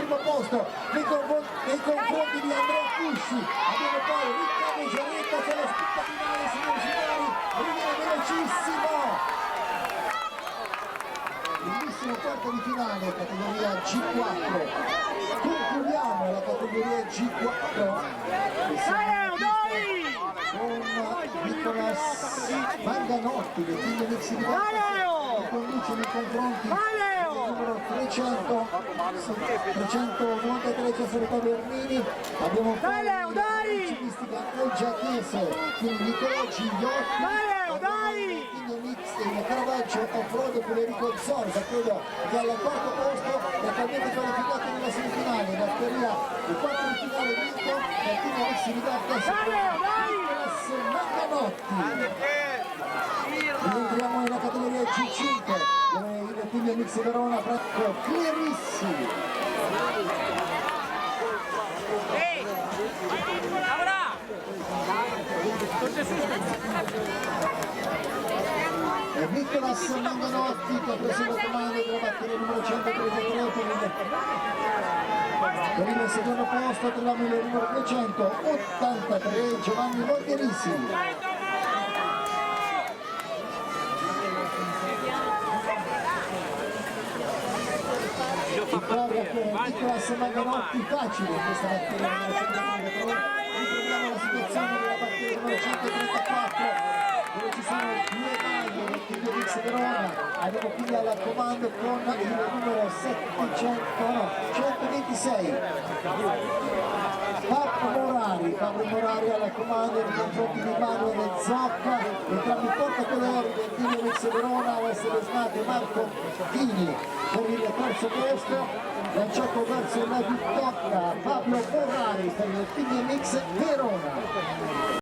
primo posto nei confronti di Andrea Cusci. Abbiamo poi Riccardo Giaretta che è la spinta finale, signori e signori, arriva velocissimo. Bellissimo quarto di finale, categoria G4. Concludiamo la categoria G4 con Nicolas Manganotti del team Mix di Bacca, che conduce nei confronti del numero 393 Gianfranco Bernini. Abbiamo poi la ciclistica Elgia Chiese, quindi Nicola Gigliotti. Il Caravaggio Offroad con Enrico Zorza, credo che al quarto posto è attualmente qualificato nella semifinale, in batteria il quarto di finale vinto dal team Mix di Bacca Manganotti. Rientriamo nella categoria G5 dove il team Mix Verona Franco Clerissi. Nicolas Manganotti che ha preso il comando della batteria numero 133 per il secondo posto troviamo il numero 283 Giovanni Volgherissi. Nicolas Manganotti facile questa batteria ritroviamo la situazione della batteria numero 134 dove ci sono due maglie del team Mix Verona. Abbiamo quindi al comando con il numero 126 Fabio Morari al comando nei confronti di Manuel Zocca, entrambi portacolori del team Mix Verona. A essere snati Marco Chini per il terzo posto, lanciato verso la vittoria Fabio Morari per il team Mix Verona.